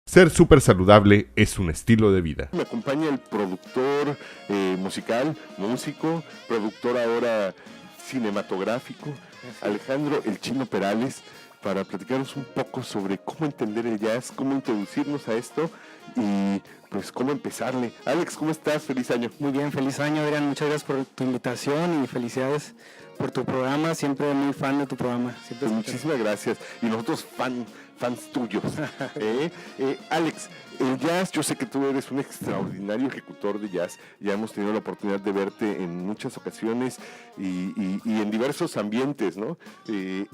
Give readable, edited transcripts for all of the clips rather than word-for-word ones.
Ser súper saludable es un estilo de vida. Me acompaña el productor musical, músico, productor ahora cinematográfico, Alejandro El Chino Perales, para platicarnos un poco sobre cómo entender el jazz, cómo introducirnos a esto y pues cómo empezarle. Alex, ¿cómo estás? Feliz año. Muy bien, feliz año, Adrián. Muchas gracias por tu invitación y felicidades por tu programa. Siempre muy fan de tu programa. Pues muchísimas gracias. Y nosotros fans tuyos. Alex, el jazz, yo sé que tú eres un extraordinario ejecutor de jazz. Ya hemos tenido la oportunidad de verte en muchas ocasiones y en diversos ambientes, ¿no? Y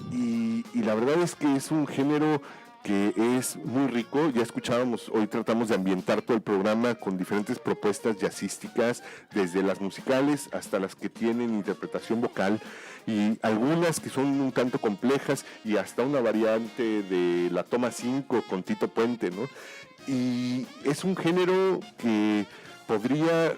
la verdad es que es un género que es muy rico. Ya escuchábamos, hoy tratamos de ambientar todo el programa con diferentes propuestas jazzísticas, desde las musicales hasta las que tienen interpretación vocal, y algunas que son un tanto complejas, y hasta una variante de la toma 5 con Tito Puente, ¿no? Y es un género que podría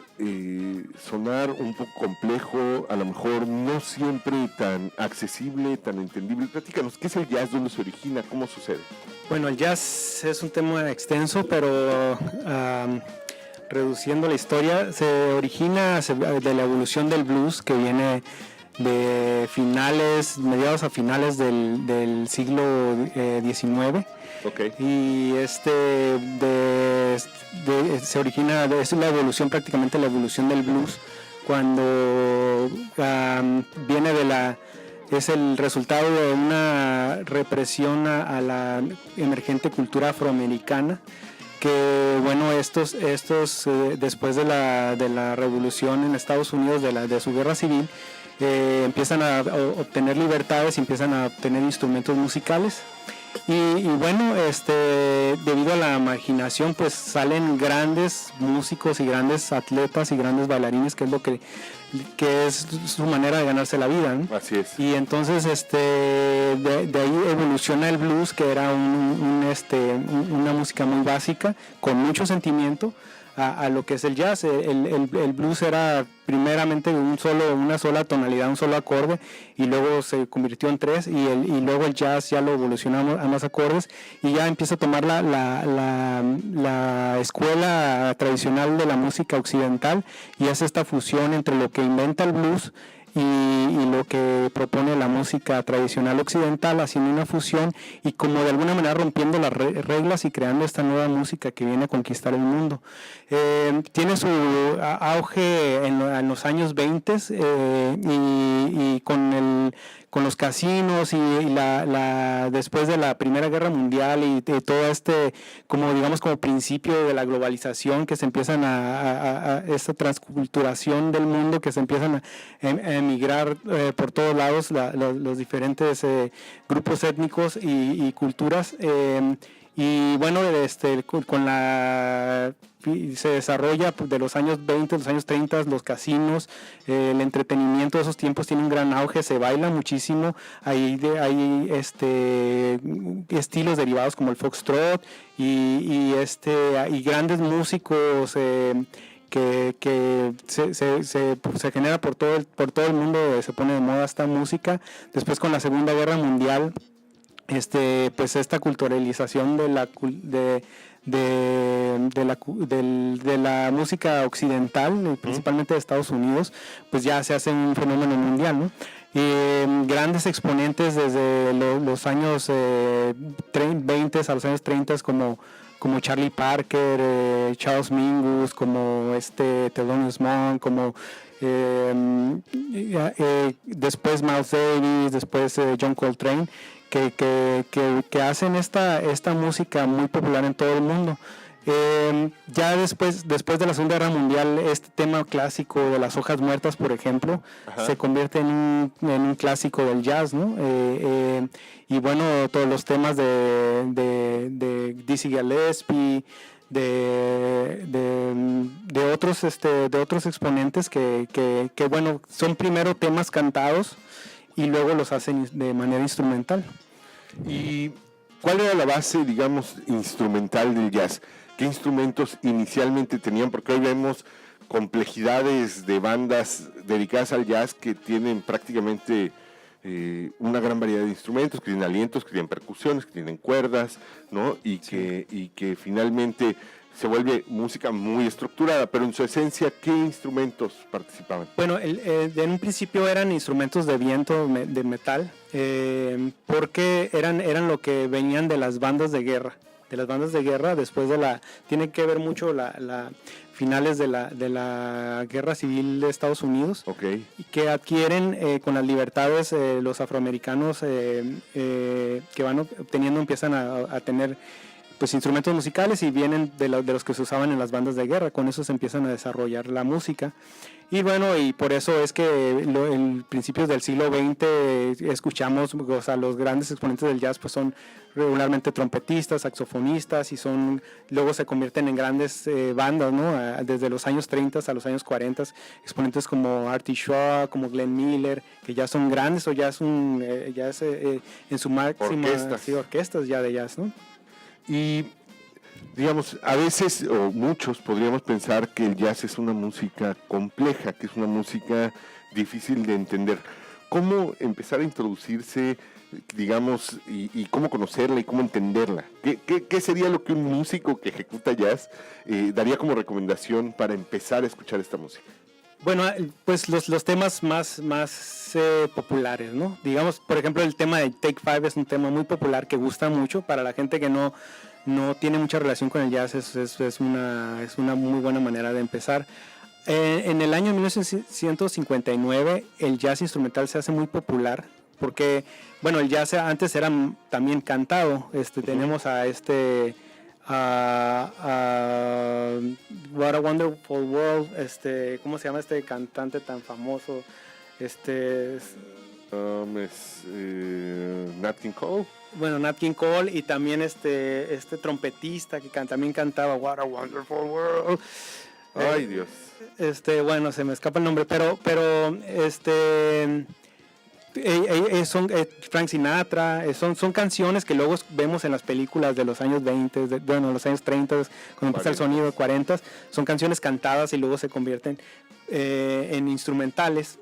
sonar un poco complejo, a lo mejor no siempre tan accesible, tan entendible. Platícanos, ¿qué es el jazz? ¿Dónde se origina? ¿Cómo sucede? Bueno, el jazz es un tema extenso, pero reduciendo la historia, se origina de la evolución del blues, que viene de mediados a finales del siglo XIX. Okay. Y se origina, es la evolución, prácticamente la evolución del blues, cuando viene es el resultado de una represión a la emergente cultura afroamericana, que bueno, estos después de la revolución en Estados Unidos, de su guerra civil, empiezan a obtener libertades y empiezan a obtener instrumentos musicales. Y bueno, debido a la marginación, pues salen grandes músicos y grandes atletas y grandes bailarines, que es lo que es su manera de ganarse la vida, ¿no? Así es. Y entonces de ahí evoluciona el blues, que era una música muy básica, con mucho sentimiento, a lo que es el jazz. El blues era primeramente una sola tonalidad, un solo acorde, y luego se convirtió en tres, y luego el jazz ya lo evolucionó a más acordes, y ya empieza a tomar la escuela tradicional de la música occidental, y hace esta fusión entre lo que inventa el blues y lo que propone la música tradicional occidental, haciendo una fusión y como de alguna manera rompiendo las reglas y creando esta nueva música que viene a conquistar el mundo. Tiene su auge en los años 20 y con los casinos y después de la Primera Guerra Mundial y todo como principio de la globalización, que se empiezan esta transculturación del mundo, que se empiezan a emigrar por todos lados los diferentes grupos étnicos y culturas, y bueno, se desarrolla de los años 20, los años 30, los casinos, el entretenimiento de esos tiempos tiene un gran auge, se baila muchísimo, hay estilos derivados como el foxtrot y grandes músicos que se genera por todo el mundo, se pone de moda esta música. Después, con la Segunda Guerra Mundial, pues esta culturalización de la música occidental, principalmente de Estados Unidos, pues ya se hace un fenómeno mundial, ¿no? Grandes exponentes desde los años 20 a los años 30, como Charlie Parker, Charles Mingus, como Thelonious Monk, como después Miles Davis, después John Coltrane, que hacen esta música muy popular en todo el mundo. Ya después de la Segunda Guerra Mundial, este tema clásico de las hojas muertas, por ejemplo, se convierte en un clásico del jazz, ¿no? Y bueno, todos los temas de Dizzy Gillespie, de otros exponentes que bueno, son primero temas cantados y luego los hacen de manera instrumental. ¿Y cuál era la base, digamos, instrumental del jazz? ¿Qué instrumentos inicialmente tenían? Porque hoy vemos complejidades de bandas dedicadas al jazz que tienen prácticamente una gran variedad de instrumentos, que tienen alientos, que tienen percusiones, que tienen cuerdas, ¿no? Y que finalmente se vuelve música muy estructurada, pero en su esencia, ¿qué instrumentos participaban? Bueno, en un principio eran instrumentos de viento, de metal, porque eran lo que venían de las bandas de guerra. De las bandas de guerra, después tiene que ver mucho la finales de la guerra civil de Estados Unidos, Okay. y que adquieren con las libertades los afroamericanos que van obteniendo, empiezan a tener pues instrumentos musicales y vienen de los que se usaban en las bandas de guerra. Con eso se empiezan a desarrollar la música. Y bueno, y por eso es que en principios del siglo XX escuchamos, o sea, los grandes exponentes del jazz pues son regularmente trompetistas, saxofonistas, y luego se convierten en grandes bandas, ¿no? Desde los años 30 a los años 40, exponentes como Artie Shaw, como Glenn Miller, que ya son grandes, o ya es en su máxima orquestas ya de jazz, ¿no? Y digamos, a veces o muchos podríamos pensar que el jazz es una música compleja, que es una música difícil de entender. ¿Cómo empezar a introducirse, digamos, y cómo conocerla y cómo entenderla? ¿Qué sería lo que un músico que ejecuta jazz daría como recomendación para empezar a escuchar esta música? Bueno, pues los temas más populares, ¿no? Digamos, por ejemplo, el tema de Take Five es un tema muy popular que gusta mucho para la gente que no tiene mucha relación con el jazz. Es una muy buena manera de empezar. En el año 1959 el jazz instrumental se hace muy popular porque, bueno, el jazz antes era también cantado. Tenemos a What a Wonderful World, ¿cómo se llama este cantante tan famoso? Nat King Cole. Bueno, Nat King Cole, y también este trompetista que también cantaba What a Wonderful World. Ay, Dios. Bueno, se me escapa el nombre, pero son Frank Sinatra, son canciones que luego vemos en las películas de los años 20, los años 30, cuando empieza el sonido, 40, son canciones cantadas y luego se convierten en instrumentales.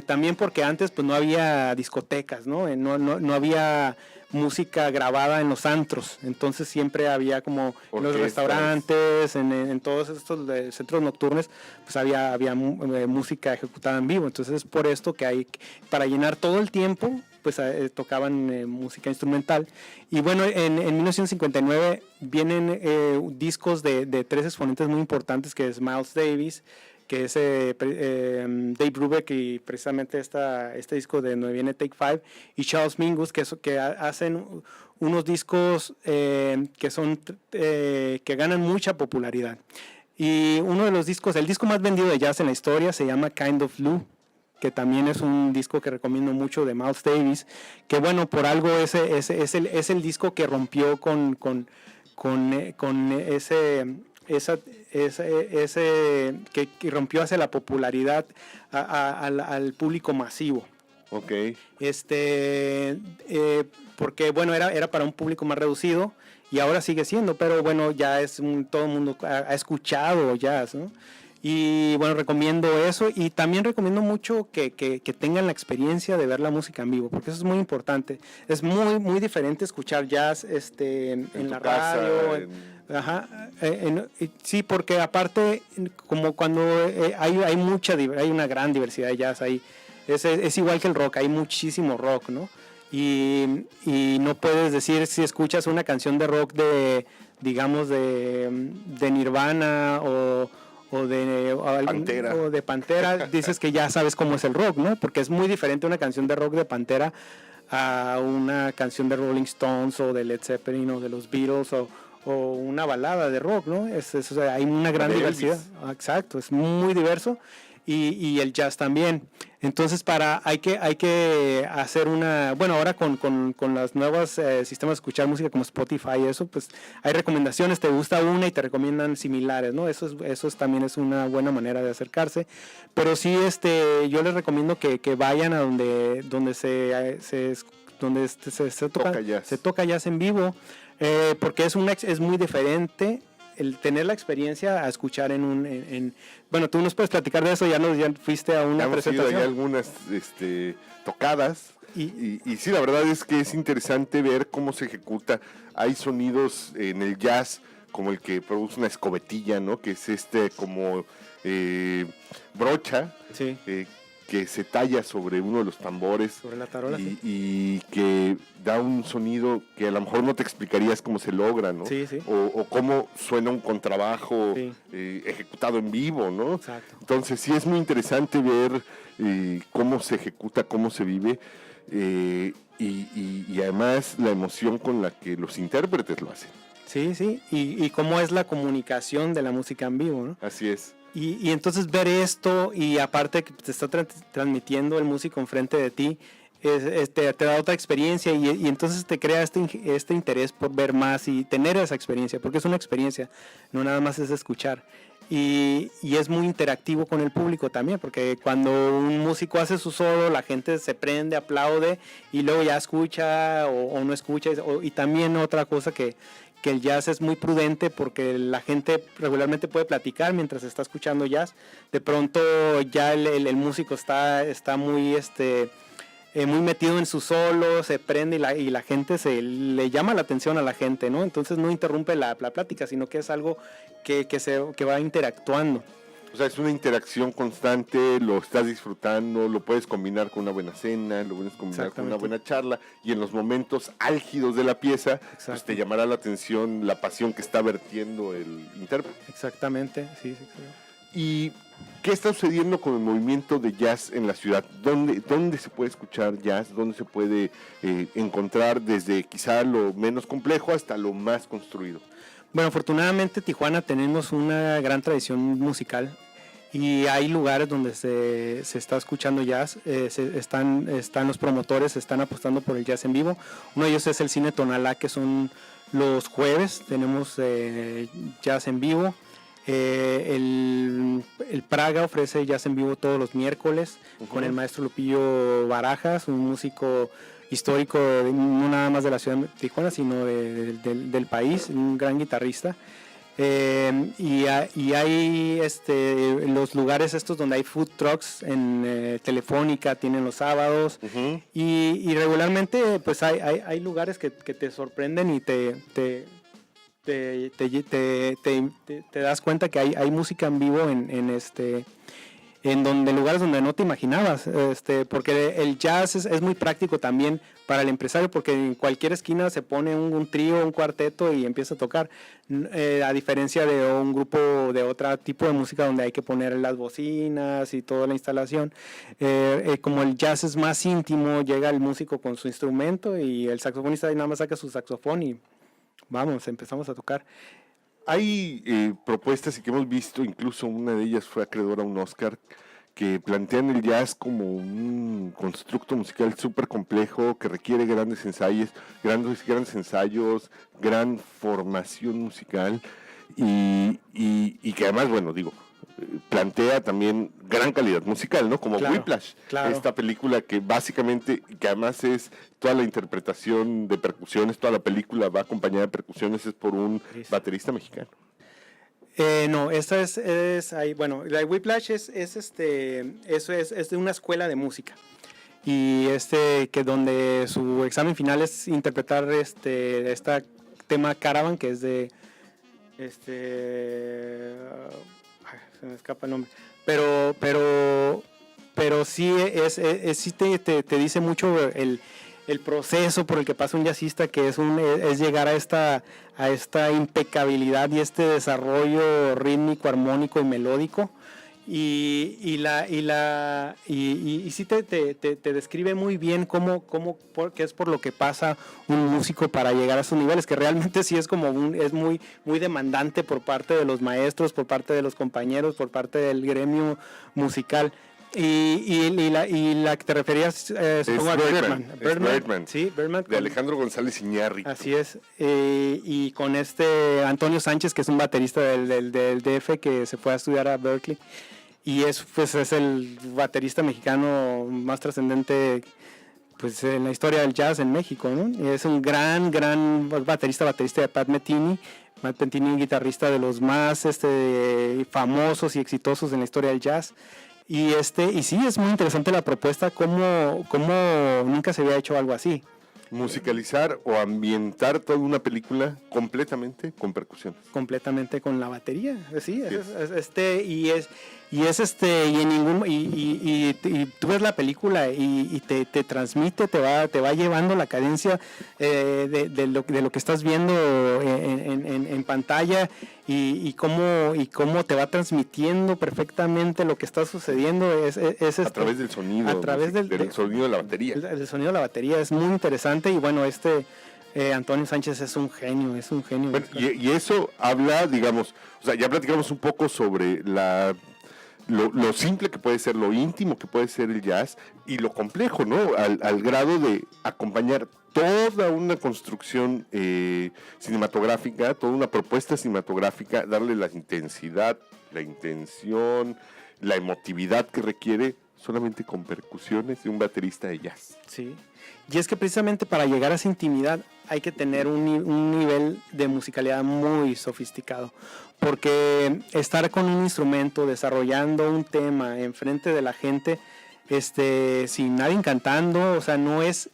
También porque antes pues no había discotecas, ¿no? No había música grabada en los antros, entonces siempre había como en los restaurantes, en todos estos centros nocturnos, pues había música ejecutada en vivo. Entonces es por esto que para llenar todo el tiempo pues tocaban música instrumental. Y bueno, en 1959 vienen discos de tres exponentes muy importantes, que es Miles Davis, que es Dave Brubeck, y precisamente este disco de donde viene Take Five, y Charles Mingus, que hacen unos discos que ganan mucha popularidad. Y uno de los discos, el disco más vendido de jazz en la historia, se llama Kind of Blue, que también es un disco que recomiendo mucho, de Miles Davis, que bueno, por algo es el disco que rompió con que rompió hacia la popularidad al público masivo. Okay. Porque bueno, era para un público más reducido, y ahora sigue siendo, pero bueno, ya todo el mundo ha escuchado jazz, ¿no? Y bueno, recomiendo eso, y también recomiendo mucho que tengan la experiencia de ver la música en vivo, porque eso es muy importante. Es muy, muy diferente escuchar jazz en la radio. Sí, porque aparte, como cuando hay una gran diversidad de jazz ahí, es igual que el rock, hay muchísimo rock, ¿no? Y no puedes decir, si escuchas una canción de rock de Nirvana o de Pantera, dices que ya sabes cómo es el rock, ¿no? Porque es muy diferente una canción de rock de Pantera a una canción de Rolling Stones o de Led Zeppelin o de los Beatles o una balada de rock, ¿no? Hay una gran diversidad. Exacto, es muy diverso. Y el jazz también. Entonces hay que hacer ahora con los nuevos sistemas de escuchar música como Spotify y eso, pues hay recomendaciones, te gusta una y te recomiendan similares, ¿no? Eso también es una buena manera de acercarse. Pero sí, yo les recomiendo que vayan a donde se toca jazz en vivo, porque es muy diferente. el tener la experiencia a escuchar bueno, tú nos puedes platicar de eso, ya fuiste a una presentación. Hay algunas tocadas y sí, la verdad es que es interesante ver cómo se ejecuta. Hay sonidos en el jazz como el que produce una escobetilla, ¿no? Que es como brocha, sí, que se talla sobre uno de los tambores, sobre la tarola, y que da un sonido que a lo mejor no te explicarías cómo se logra, ¿no? Sí, sí. O cómo suena un contrabajo, sí, ejecutado en vivo, ¿no? exacto. Entonces sí es muy interesante ver cómo se ejecuta, cómo se vive, y además la emoción con la que los intérpretes lo hacen. Sí, sí, y cómo es la comunicación de la música en vivo, ¿no? Así es. Y entonces ver esto, y aparte que te está transmitiendo el músico enfrente de ti, te da otra experiencia, y entonces te crea este interés por ver más y tener esa experiencia, porque es una experiencia, no nada más es escuchar. Y es muy interactivo con el público también, porque cuando un músico hace su solo, la gente se prende, aplaude, y luego ya escucha o no escucha. Y también otra cosa que el jazz es muy prudente, porque la gente regularmente puede platicar mientras está escuchando jazz. De pronto ya el músico está muy muy metido en su solo, se prende, y la gente le llama la atención a la gente, ¿no? Entonces no interrumpe la plática, sino que es algo que va interactuando. O sea, es una interacción constante, lo estás disfrutando, lo puedes combinar con una buena cena, lo puedes combinar con una buena charla, y en los momentos álgidos de la pieza, pues te llamará la atención la pasión que está vertiendo el intérprete. Exactamente, sí. ¿Y qué está sucediendo con el movimiento de jazz en la ciudad? ¿Dónde se puede escuchar jazz? ¿Dónde se puede encontrar desde quizá lo menos complejo hasta lo más construido? Bueno, afortunadamente Tijuana tenemos una gran tradición musical, y hay lugares donde se está escuchando jazz. Están los promotores, están apostando por el jazz en vivo. Uno de ellos es el Cine Tonalá, que son los jueves, tenemos jazz en vivo. El Praga ofrece jazz en vivo todos los miércoles, con el maestro Lupillo Barajas, un músico histórico, no nada más de la ciudad de Tijuana, sino del país, un gran guitarrista. Y hay los lugares estos donde hay food trucks en Telefónica, tienen los sábados. Y regularmente pues hay lugares que te sorprenden, y te das cuenta que hay música en vivo en lugares donde no te imaginabas, porque el jazz es muy práctico también para el empresario, porque en cualquier esquina se pone un trío, un cuarteto, y empieza a tocar, a diferencia de un grupo de otro tipo de música donde hay que poner las bocinas y toda la instalación. Como el jazz es más íntimo, llega el músico con su instrumento, y el saxofonista nada más saca su saxofón y vamos, empezamos a tocar. Hay propuestas, y que hemos visto, incluso una de ellas fue acreedora a un Oscar, que plantean el jazz como un constructo musical súper complejo, que requiere grandes ensayos, gran formación musical, y que además, bueno, plantea también gran calidad musical, ¿no? Como Whiplash, esta película que básicamente, que además es toda la interpretación de percusiones, toda la película va acompañada de percusiones, es por un baterista mexicano. No, esta bueno, la Whiplash es de una escuela de música, y que donde su examen final es interpretar este tema Caravan, que es de se me escapa el nombre, pero sí sí te dice mucho el proceso por el que pasa un jazzista, que es llegar a esta impecabilidad y este desarrollo rítmico, armónico y melódico, y sí te describe muy bien qué es por lo que pasa un músico para llegar a esos niveles, que realmente sí es es muy muy demandante por parte de los maestros, por parte de los compañeros, por parte del gremio musical. Y la que te referías, supongo, a Birdman. Sí, Birdman. De Alejandro González Iñárritu. Así es. Y con Antonio Sánchez, que es un baterista del DF, que se fue a estudiar a Berkeley. Y es el baterista mexicano más trascendente pues en la historia del jazz en México, ¿no? Es un gran baterista de Pat Metheny. Pat Metheny, guitarrista de los más famosos y exitosos en la historia del jazz. Y sí, es muy interesante la propuesta, como nunca se había hecho algo así. Musicalizar o ambientar toda una película completamente con percusiones. Completamente con la batería, sí, Sí. y tú ves la película y te transmite, te va llevando la cadencia de lo que estás viendo en pantalla y cómo te va transmitiendo perfectamente lo que está sucediendo A través del sonido, a través del sonido de la batería. El sonido de la batería es muy interesante y bueno, Antonio Sánchez es un genio. Bueno, y eso habla, digamos, o sea, ya platicamos un poco sobre lo simple que puede ser, lo íntimo que puede ser el jazz y lo complejo, ¿no? Al grado de acompañar toda una construcción cinematográfica, toda una propuesta cinematográfica, darle la intensidad, la intención, la emotividad que requiere solamente con percusiones de un baterista de jazz. Sí, y es que precisamente para llegar a esa intimidad hay que tener un nivel de musicalidad muy sofisticado, porque estar con un instrumento, desarrollando un tema enfrente de la gente, sin nadie cantando, o sea, no es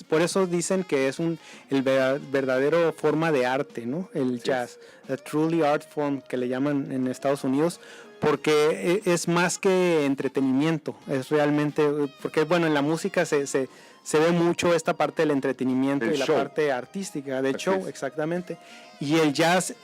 por eso dicen que es el verdadero forma de arte, ¿no? El jazz, a truly art form que le llaman en Estados Unidos, porque es más que entretenimiento, es realmente, porque bueno, en la música se ve mucho esta parte del entretenimiento y la parte artística del show, exactamente. Y el jazz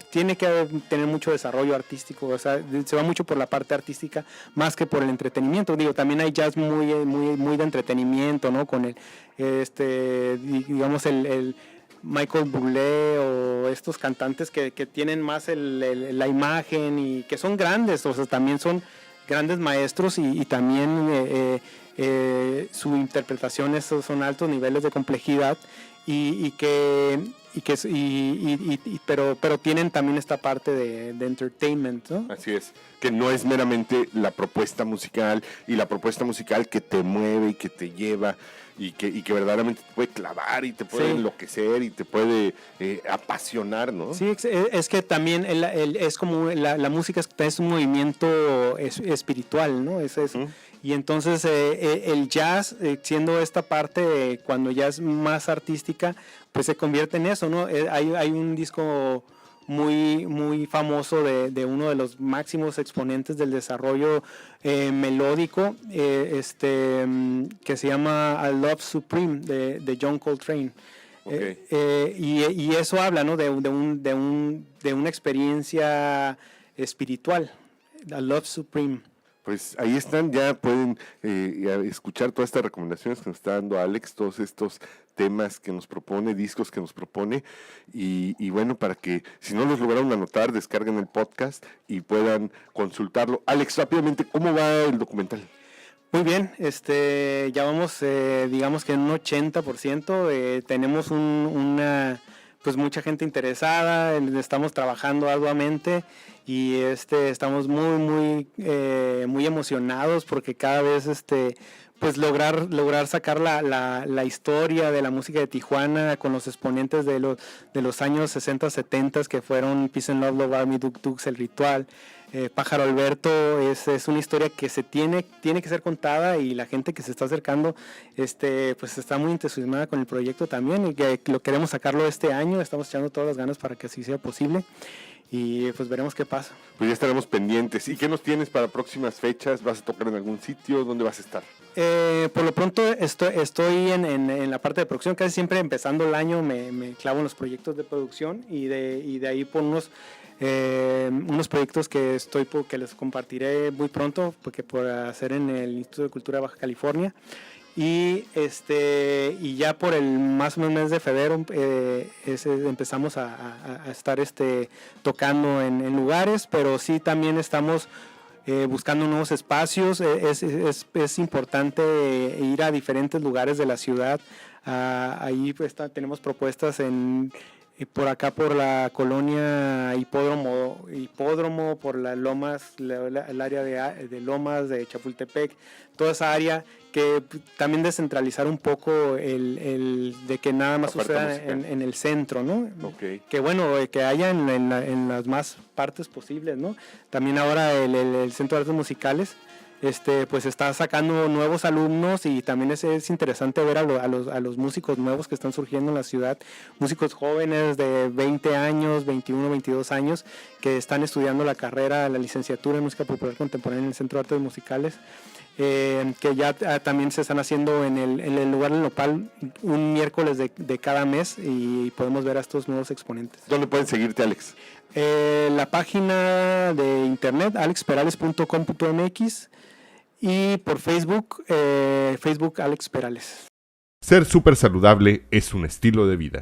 tiene que tener mucho desarrollo artístico, o sea, se va mucho por la parte artística más que por el entretenimiento. Digo, también hay jazz muy de entretenimiento, ¿no? Con digamos el Michael Bublé o estos cantantes que tienen más la imagen y que son grandes, o sea, también son grandes maestros y también su interpretación son altos niveles de complejidad pero tienen también esta parte de entertainment, ¿no? Así es, que no es meramente la propuesta musical y la propuesta musical que te mueve y que te lleva y que verdaderamente te puede clavar y te puede enloquecer y te puede apasionar, ¿no? Sí, es que también es como la música es un movimiento espiritual, ¿no? Es eso. Y entonces el jazz, siendo esta parte, cuando ya es más artística, pues se convierte en eso, ¿no? Hay un disco muy famoso de uno de los máximos exponentes del desarrollo melódico, que se llama A Love Supreme de John Coltrane. Okay. Y eso habla, ¿no? de una experiencia espiritual, A Love Supreme. Pues ahí están, ya pueden escuchar todas estas recomendaciones que nos está dando Alex, todos estos temas que nos propone, discos que nos propone, y bueno, para que si no los lograron anotar, descarguen el podcast y puedan consultarlo. Alex, rápidamente, ¿cómo va el documental? Muy bien, ya vamos, digamos que en un 80%, tenemos pues mucha gente interesada, estamos trabajando arduamente y estamos muy emocionados porque cada vez pues lograr sacar la historia de la música de Tijuana con los exponentes de los años 60, 70 que fueron Peace and Love, Love Army, Duk Duk, El Ritual, Pájaro Alberto, es una historia que tiene que ser contada y la gente que se está acercando pues está muy entusiasmada con el proyecto también y que lo queremos sacarlo este año, estamos echando todas las ganas para que así sea posible. Y pues veremos qué pasa. Pues ya estaremos pendientes. ¿Y qué nos tienes para próximas fechas? ¿Vas a tocar en algún sitio? ¿Dónde vas a estar? Por lo pronto estoy en la parte de producción. Casi siempre empezando el año me clavo en los proyectos de producción y de ahí por unos proyectos que les compartiré muy pronto, porque por hacer en el Instituto de Cultura de Baja California. Y ya por el más o menos mes de febrero empezamos a estar tocando en lugares, pero sí también estamos buscando nuevos espacios. Es importante ir a diferentes lugares de la ciudad. Ahí pues, tenemos propuestas en y por acá por la colonia Hipódromo, por las Lomas, el área de Lomas, de Chapultepec, toda esa área, que también descentralizar un poco el de que nada más suceda en el centro, ¿no? Okay. Que bueno, que haya en las más partes posibles, ¿no? También ahora el Centro de Artes Musicales pues está sacando nuevos alumnos, y también es interesante ver a los músicos nuevos que están surgiendo en la ciudad, músicos jóvenes de 20 años, 21, 22 años, que están estudiando la carrera, la licenciatura en Música Popular Contemporánea en el Centro de Artes Musicales, que ya también se están haciendo en el lugar del Nopal un miércoles de cada mes, y podemos ver a estos nuevos exponentes. ¿Dónde pueden seguirte, Alex? La página de internet alexperales.com.mx, y por Facebook Alex Perales. Ser súper saludable es un estilo de vida.